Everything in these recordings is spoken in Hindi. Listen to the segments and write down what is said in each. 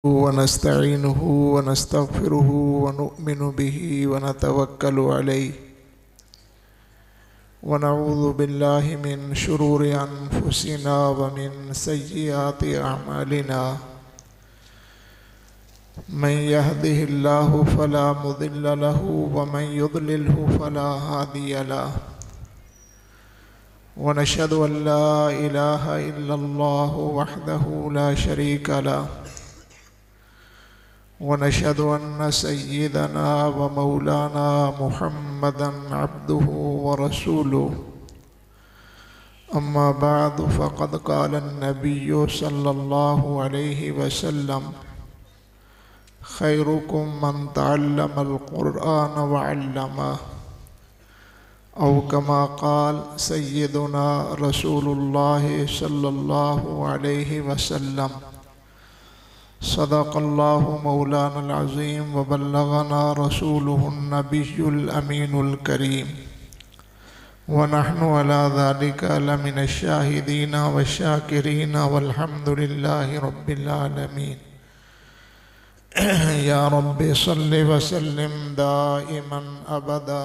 वनस्तईनुहु वनस्तगफिरुहु वनुअमिनु बिही वनतवक्कलु अलैहि वनऊज़ु बिल्लाहि मिन शुरूरि अनफुसिना व मिन सय्यिआति अअमालिना मन यहदिहिल्लाहु फला मुदिल्ल लहु व मन युद्लिलहु फला हादिय लहु वनशहदु अन ला इलाहा इल्लल्लाहु वहदहु ला शरीका लहु वनशहदु अन्न सय्यिदना व मौलाना मुहम्मदन अब्दुहु व रसूलुहु अम्मा बअद फ़क़द क़ाल अन्नबिय्यु सल्लल्लाहु अलैहि वसल्लम खैरुकुम मन तअल्लमल क़ुरआन व अल्लमह औ कमा क़ाल सय्यदुना रसूलुल्लाहि सल्लल्लाहु अलैहि वसल्लम सदक़ल्लाहु मौलाना अज़ीम व बल्लगना रसूलुहुन नबियुल अमीनुल करीम व नहनु अला ज़ालिका लमिनश शाहिदीन व शाकिरीन वल्हम्दुलिल्लाहि रब्बिल आलमीन। या रब्बि सल्लि व सल्लिम दाइमन अबदा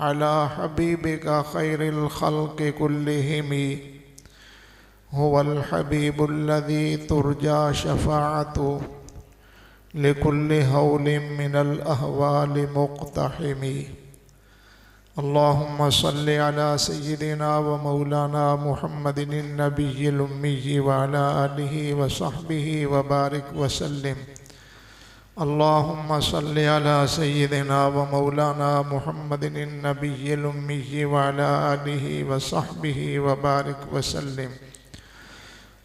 अला हबीबिका खैरिल खल्क़ि कुल्लिहिम हुवल हबीबुल्लज़ी तुरजा शफ़ाअतुहु लिकुल्लि हौलिम मिनल अहवालि मुक़्तहिमी। अल्लाहुम्मा सल्लि अला सय्यिदिना व मौलाना मुहम्मदिन नबिय्यिल उम्मी व अला आलिहि व सहबिहि व बारिक व सल्लिम। अल्लाहुम्मा सल्लि अला सय्यिदिना व मौलाना मुहम्मदिन नबिय्यिल उम्मी व अला आलिहि व सहबिहि व बारिक व सल्लिम।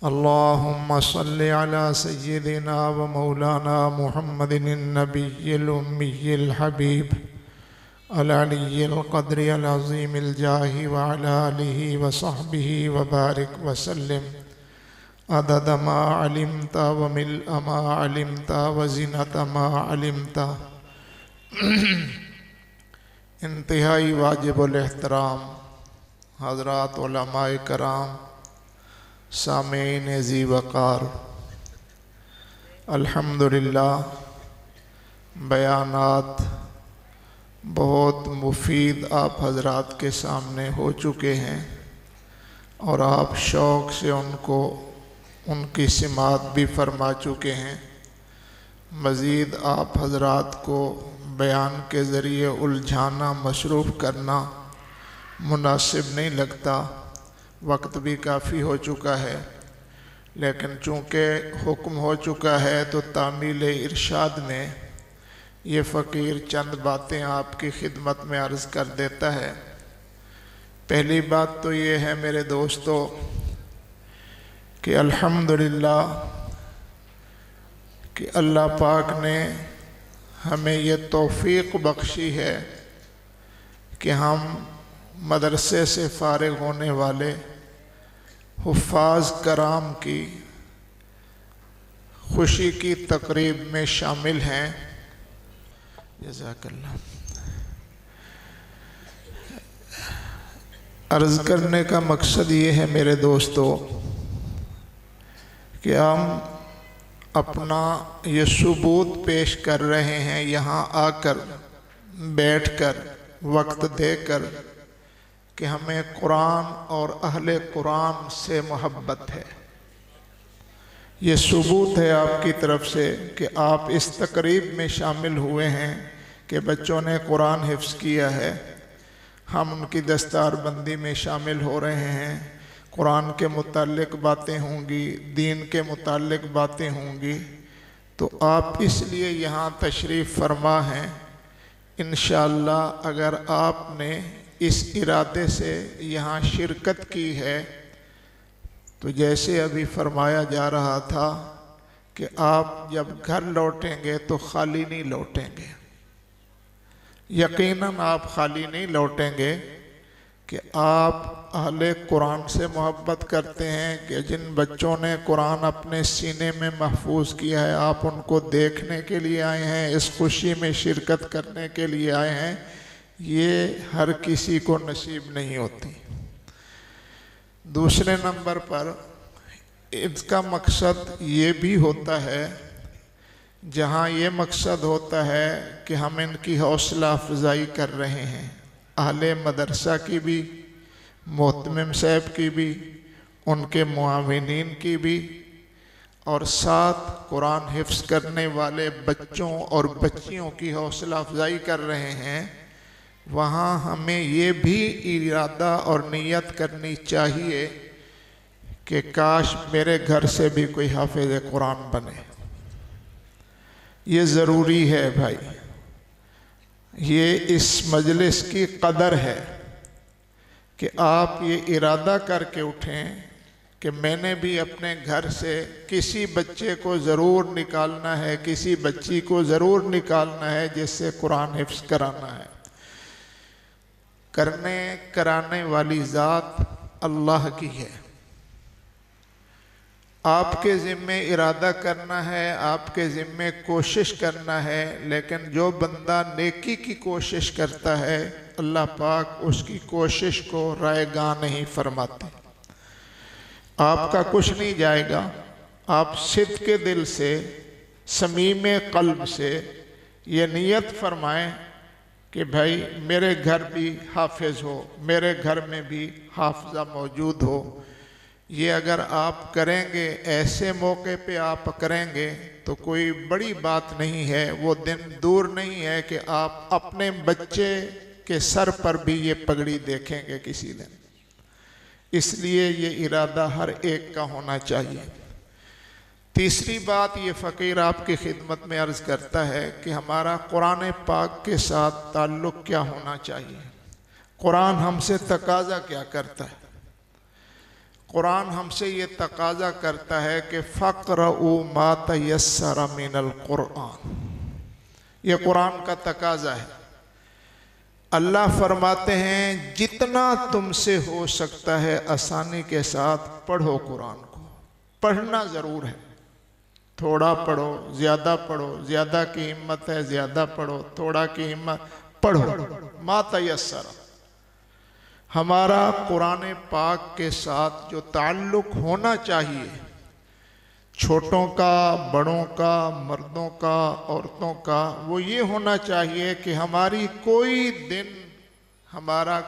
अल्लाहुम्मा सल्लि अला सय्यिदिना व मौलाना मुहम्मदिन नबिय्यिल उम्मील हबीब अल अलिय्यिल क़द्रि अल अज़ीमिल जाहि व अला आलिहि व सहबिहि व बारिक व सल्लिम अदद मा अलिमता व मिल्अ मा अलिमता व ज़िनत मा अलिमता। इंतहाई वाजिबुल एहतराम हज़रात उलमाए कराम सामीन ज़ी वक़ार, अल्हम्दुलिल्लाह बयानात बहुत मुफीद आप हज़रात के सामने हो चुके हैं और आप शौक़ से उनको उनकी सिमात भी फरमा चुके हैं। मज़ीद आप हज़रात को बयान के ज़रिए उलझाना मशरूफ़ करना मुनासिब नहीं लगता, वक्त भी काफ़ी हो चुका है, लेकिन चूँकि हुक्म हो चुका है तो तामील इरशाद में ये फ़कीर चंद बातें आपकी खिदमत में अर्ज़ कर देता है। पहली बात तो ये है मेरे दोस्तों कि अल्हम्दुलिल्लाह कि अल्लाह पाक ने हमें ये तौफ़ीक़ बख्शी है कि हम मदरसे से फ़ारिग होने वाले हुफ़ाज़ कराम की खुशी की तकरीब में शामिल हैं। जज़ाकल्लाह। अर्ज़ करने का मकसद ये है मेरे दोस्तों कि हम अपना ये सबूत पेश कर रहे हैं यहाँ आकर बैठकर वक्त देकर कि हमें कुरान और अहले कुरान से मोहब्बत है। ये सबूत है आपकी तरफ से कि आप इस तकरीब में शामिल हुए हैं कि बच्चों ने कुरान हिफ्ज़ किया है, हम उनकी दस्तारबंदी में शामिल हो रहे हैं। कुरान के मुताल्लिक़ बातें होंगी, दीन के मुताल्लिक़ बातें होंगी, तो आप इसलिए यहाँ तशरीफ़ फरमा हैं। इंशाअल्लाह अगर आपने इस इरादे से यहाँ शिरकत की है तो जैसे अभी फरमाया जा रहा था कि आप जब घर लौटेंगे तो खाली नहीं लौटेंगे। यकीनन आप खाली नहीं लौटेंगे कि आप अहले कुरान से मोहब्बत करते हैं कि जिन बच्चों ने कुरान अपने सीने में महफूज किया है आप उनको देखने के लिए आए हैं, इस खुशी में शिरकत करने के लिए आए हैं। ये हर किसी को नसीब नहीं होती। दूसरे नंबर पर इसका मकसद ये भी होता है जहाँ ये मकसद होता है कि हम इनकी हौसला अफजाई कर रहे हैं, अहले मदरसा की भी, मोहतमिम साहब की भी, उनके मुआविनीन की भी, और साथ कुरान हिफ्स करने वाले बच्चों और बच्चियों की हौसला अफजाई कर रहे हैं, वहाँ हमें ये भी इरादा और नीयत करनी चाहिए कि काश मेरे घर से भी कोई हाफिज़ कुरान बने। ये ज़रूरी है भाई, ये इस मजलिस की कदर है कि आप ये इरादा करके उठें कि मैंने भी अपने घर से किसी बच्चे को ज़रूर निकालना है, किसी बच्ची को ज़रूर निकालना है जिससे कुरान हिफ्स कराना है। करने कराने वाली ज़ात अल्लाह की है, आपके ज़िम्मे इरादा करना है, आपके ज़िम्मे कोशिश करना है। लेकिन जो बंदा नेकी की कोशिश करता है, अल्लाह पाक उसकी कोशिश को रायगा नहीं फरमाते। आपका कुछ नहीं जाएगा, आप सिद्ध के दिल से, समीमे कल्ब से ये नियत फरमाएं कि भाई मेरे घर भी हाफिज़ हो, मेरे घर में भी हाफिज़ा मौजूद हो। ये अगर आप करेंगे, ऐसे मौके पे आप करेंगे तो कोई बड़ी बात नहीं है। वो दिन दूर नहीं है कि आप अपने बच्चे के सर पर भी ये पगड़ी देखेंगे किसी दिन। इसलिए ये इरादा हर एक का होना चाहिए। तीसरी बात, ये फ़कीर आपकी खिदमत में अर्ज़ करता है कि हमारा कुरान पाक के साथ ताल्लुक़ क्या होना चाहिए। कुरान हमसे तकाज़ा क्या करता है? कुरान हमसे ये तकाज़ा करता है कि फ़क़रऊ मा तयस्सर मिनल कुरान। ये कुरान का तकाज़ा है। अल्लाह फरमाते हैं जितना तुमसे हो सकता है आसानी के साथ पढ़ो कुरान को। पढ़ना ज़रूर है, थोड़ा पढ़ो, ज़्यादा पढ़ो, ज़्यादा की हिम्मत है ज़्यादा पढ़ो, थोड़ा की हिम्मत पढ़ो, मा तयस्सर। हमारा कुरान पाक के साथ जो ताल्लुक़ होना चाहिए, छोटों का, बड़ों का, मर्दों का, औरतों का, वो ये होना चाहिए कि हमारा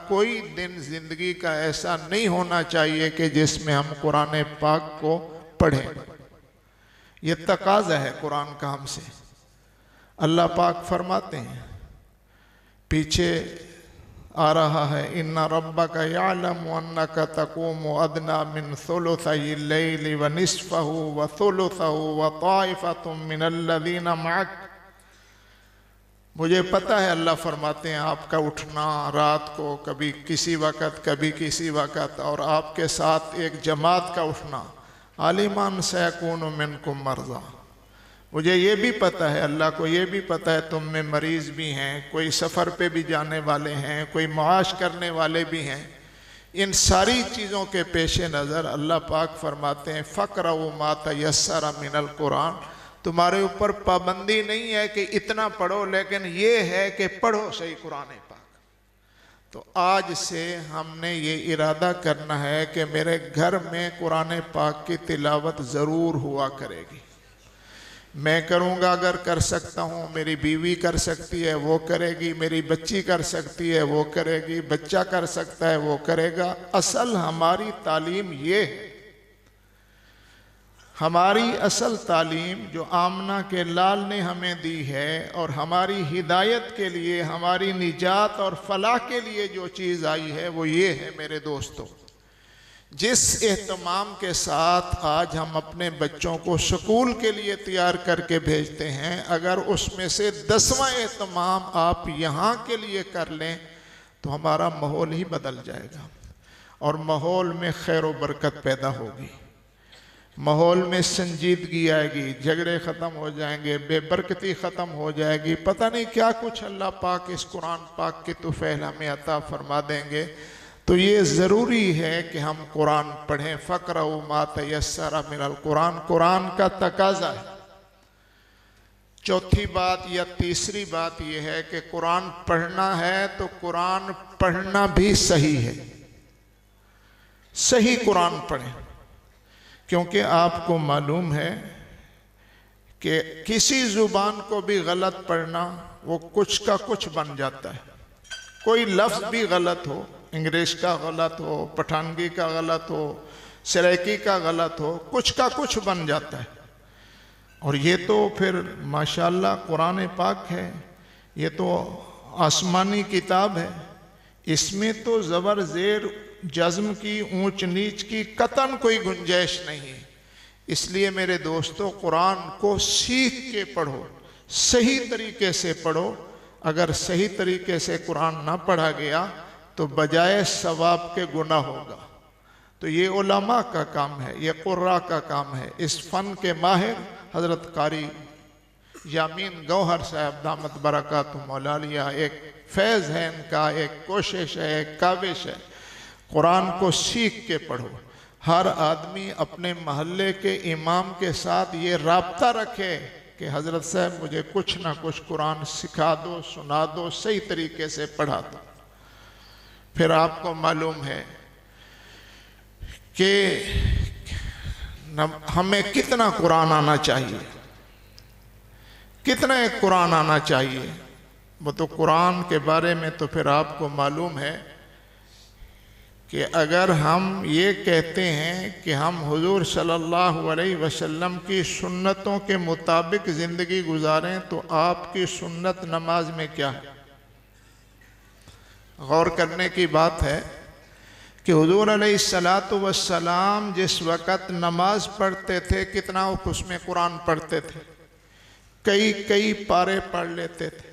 कोई दिन ज़िंदगी का ऐसा नहीं होना चाहिए कि जिसमें हम कुरान पाक को पढ़ें। ये तकाज़ा है कुरान का हमसे। अल्लाह पाक फरमाते हैं, पीछे आ रहा है, इन्ना रब्बका यअलमु अन्नका तक़ूमु अदना मिन सुलुसैल लैली व निस्फहु व सुलुसहु व ताइफतुम मिनल्लज़ीना मअक। मुझे पता है, अल्लाह फरमाते हैं, आपका उठना रात को कभी किसी वक़्त कभी किसी वक़्त, और आपके साथ एक जमात का उठना, आलिमान सयकूनु मिनकुम मर्ज़ा। मुझे ये भी पता है, अल्लाह को ये भी पता है तुम में मरीज़ भी हैं, कोई सफ़र पे भी जाने वाले हैं, कोई मुआश करने वाले भी हैं। इन सारी चीज़ों के पेश नज़र अल्लाह पाक फरमाते हैं फ़क़रऊ मा तयस्सर मिनल कुरान। तुम्हारे ऊपर पाबंदी नहीं है कि इतना पढ़ो, लेकिन ये है कि पढ़ो सही कुरान पाक। तो आज से हमने ये इरादा करना है कि मेरे घर में कुरान पाक की तिलावत ज़रूर हुआ करेगी। मैं करूँगा अगर कर सकता हूँ, मेरी बीवी कर सकती है वो करेगी, मेरी बच्ची कर सकती है वो करेगी, बच्चा कर सकता है वो करेगा। असल हमारी तालीम ये है, हमारी असल तालीम जो आमना के लाल ने हमें दी है, और हमारी हिदायत के लिए, हमारी निजात और फलाह के लिए जो चीज़ आई है वो ये है मेरे दोस्तों। जिस एहतमाम के साथ आज हम अपने बच्चों को स्कूल के लिए तैयार करके भेजते हैं, अगर उसमें से 10वां एहतमाम आप यहाँ के लिए कर लें तो हमारा माहौल ही बदल जाएगा, और माहौल में खैर व बरकत पैदा होगी, माहौल में संजीदगी आएगी, झगड़े ख़त्म हो जाएंगे, बेबरकती ख़त्म हो जाएगी। पता नहीं क्या कुछ अल्लाह पाक इस कुरान पाक की तुफ़ैल हमें अता फरमा देंगे। तो ये ज़रूरी है कि हम कुरान पढ़ें। फ़क़रऊ मा तयस्सर मिनल कुरान, कुरान का तकाज़ा है। चौथी बात या तीसरी बात यह है कि कुरान पढ़ना है तो कुरान पढ़ना भी सही है, सही कुरान पढ़ें। क्योंकि आपको मालूम है कि किसी ज़ुबान को भी गलत पढ़ना वो कुछ का कुछ बन जाता है। कोई लफ्ज़ भी गलत हो, इंग्लिश का गलत हो, पठानगी का गलत हो, सराइकी का गलत हो, कुछ का कुछ बन जाता है। और ये तो फिर माशाल्लाह कुरान पाक है, ये तो आसमानी किताब है, इसमें तो ज़बर ज़ेर जज़्म की, ऊंच नीच की कतन कोई गुंजाइश नहीं है। इसलिए मेरे दोस्तों, कुरान को सीख के पढ़ो, सही तरीके से पढ़ो। अगर सही तरीके से कुरान ना पढ़ा गया तो बजाय सवाब के गुनाह होगा। तो ये उलमा का काम है, ये कुर्रा का काम है। इस फ़न के माहिर हज़रत कारी यामीन गौहर साहब दामत बरकातुहु मौलालिया, एक फैज़ है इनका, एक कोशिश है, एक काविश है। कुरान को सीख के पढ़ो। हर आदमी अपने महल्ले के इमाम के साथ ये राब्ता रखे कि हज़रत साहब मुझे कुछ ना कुछ कुरान सिखा दो, सुना दो, सही तरीके से पढ़ा दो। फिर आपको मालूम है कि हमें कितना कुरान आना चाहिए, कितना एक कुरान आना चाहिए। वो तो कुरान के बारे में तो फिर आपको मालूम है कि अगर हम ये कहते हैं कि हम हुजूर सल्लल्लाहु अलैहि वसल्लम की सुन्नतों के मुताबिक ज़िंदगी गुजारें, तो आपकी सुन्नत नमाज में क्या है? गौर करने की बात है कि हुजूर अलैहिस्सलातु वस्सलाम जिस वक़्त नमाज पढ़ते थे, कितना उसमें कुरान पढ़ते थे, कई कई पारे पढ़ लेते थे।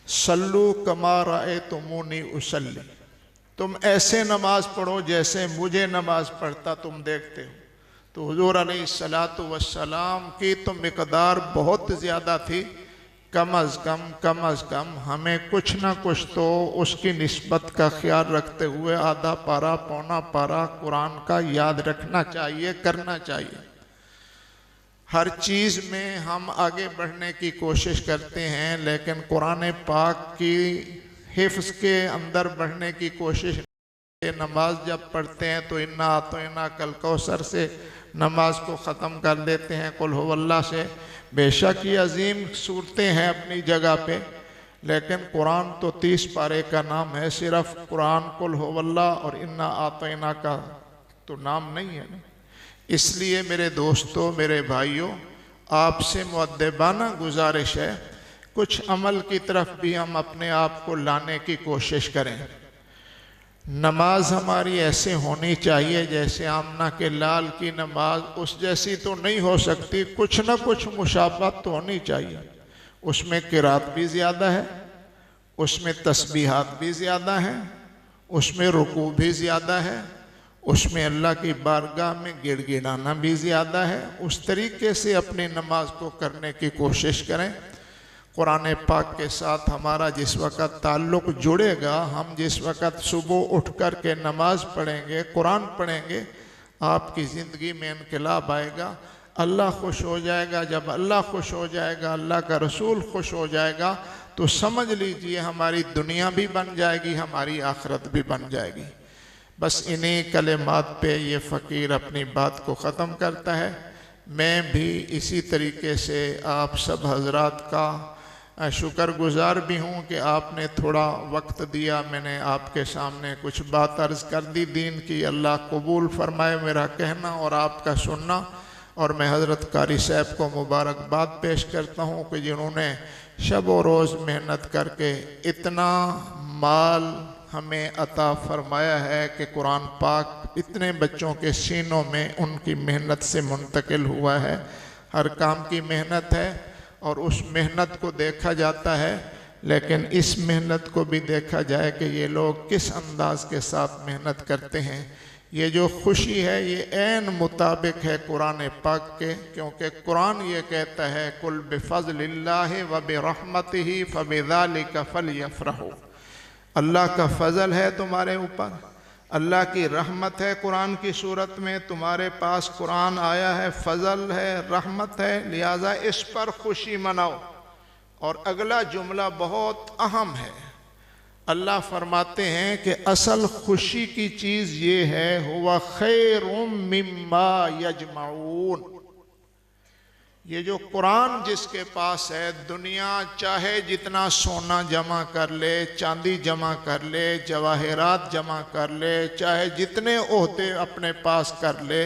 सल्लू कमा रअयतुमूनी उसल्ली, तुम ऐसे नमाज पढ़ो जैसे मुझे नमाज पढ़ता तुम देखते हो। तो हुजूर अलैहिस्सलातु वस्सलाम की तो मिक़दार बहुत ज़्यादा थी। कम अज़ कम हमें कुछ ना कुछ तो उसकी निस्बत का ख्याल रखते हुए आधा पारा, पौना पारा कुरान का याद रखना चाहिए, करना चाहिए। हर चीज़ में हम आगे बढ़ने की कोशिश करते हैं, लेकिन कुरान पाक की हिफ्ज़ के अंदर बढ़ने की कोशिश। नमाज जब पढ़ते हैं तो इन्ना आतैना कल कौसर से नमाज को ख़त्म कर देते हैं, कुल हुवल्लाह से। बेशक ये अजीम सूरतें हैं अपनी जगह पे, लेकिन कुरान तो 30 पारे का नाम है। सिर्फ कुरान कुल हुवल्लाह और इन्ना आतैना का तो नाम नहीं है ना। इसलिए मेरे दोस्तों, मेरे भाइयों, आपसे मुअद्दबाना गुजारिश है, कुछ अमल की तरफ भी हम अपने आप को लाने की कोशिश करें। नमाज हमारी ऐसे होनी चाहिए जैसे आमना के लाल की नमाज, उस जैसी तो नहीं हो सकती, कुछ ना कुछ मुशाबहत तो होनी चाहिए। उसमें किरात भी ज़्यादा है, उसमें तस्बीहात भी ज़्यादा हैं, उसमें रुकू भी ज़्यादा है, उसमें अल्लाह की बारगाह में गिड़गिड़ाना भी ज़्यादा है। उस तरीके से अपनी नमाज को करने की कोशिश करें। कुरान पाक के साथ हमारा जिस वक़्त ताल्लुक़ जुड़ेगा, हम जिस वक़्त सुबह उठ कर के नमाज पढ़ेंगे, कुरान पढ़ेंगे, आपकी ज़िंदगी में इनकलाब आएगा। अल्लाह खुश हो जाएगा। जब अल्लाह खुश हो जाएगा, अल्लाह का रसूल खुश हो जाएगा, तो समझ लीजिए हमारी दुनिया भी बन जाएगी, हमारी आखिरत भी बन जाएगी। बस इन्हीं कलिमात पे ये फ़कीर अपनी बात को ख़त्म करता है। मैं भी इसी तरीके से आप सब हजरात का शुक्रगुज़ार भी हूँ कि आपने थोड़ा वक्त दिया, मैंने आपके सामने कुछ बात अर्ज़ कर दी दीन की। अल्लाह कबूल फरमाए मेरा कहना और आपका सुनना। और मैं हज़रत कारी साहब को मुबारकबाद पेश करता हूँ कि जिन्होंने शब व रोज़ मेहनत करके इतना माल हमें अता फरमाया है कि कुरान पाक इतने बच्चों के सीनों में उनकी मेहनत से मुंतकिल हुआ है। हर काम की मेहनत है और उस मेहनत को देखा जाता है, लेकिन इस मेहनत को भी देखा जाए कि ये लोग किस अंदाज के साथ मेहनत करते हैं। ये जो खुशी है ये ऐन मुताबिक है कुरान पाक के, क्योंकि कुरान ये कहता है कुल बिफ़ज़लिल्लाहि व बिरहमतिही फ़बिज़ालिका फ़लयफ़रहू। अल्लाह का फ़ज़ल है तुम्हारे ऊपर, अल्लाह की रहमत है कुरान की सूरत में, तुम्हारे पास कुरान आया है, फ़ज़ल है, रहमत है, लिहाजा इस पर खुशी मनाओ। और अगला जुमला बहुत अहम है। अल्लाह फरमाते हैं कि असल खुशी की चीज़ ये है, हुवा खैरुम मिम्मा यजमाऊन। ये जो कुरान जिसके पास है, दुनिया चाहे जितना सोना जमा कर ले, चांदी जमा कर ले, जवाहरात जमा कर ले, चाहे जितने ओहदे अपने पास कर ले,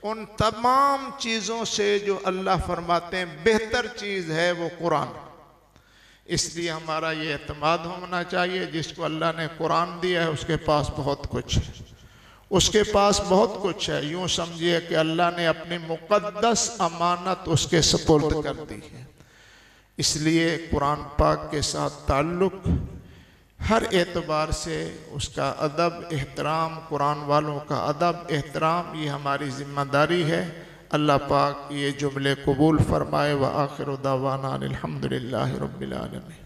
उन तमाम चीज़ों से जो अल्लाह फरमाते हैं बेहतर चीज़ है वो कुरान। इसलिए हमारा ये एतमाद होना चाहिए, जिसको अल्लाह ने कुरान दिया है उसके पास बहुत कुछ है, उसके पास बहुत कुछ है। यूँ समझिए कि अल्लाह ने अपनी मुक़द्दस अमानत उसके सुपुर्द कर दी है। इसलिए कुरान पाक के साथ ताल्लुक़ हर एतबार से उसका अदब एहतराम, कुरान वालों का अदब एहतराम, ये हमारी ज़िम्मेदारी है। अल्लाह पाक ये जुमले कबूल फरमाए। व आखिर दावाना अनिल हम्दुलिल्लाहि रब्बिल आलमीन।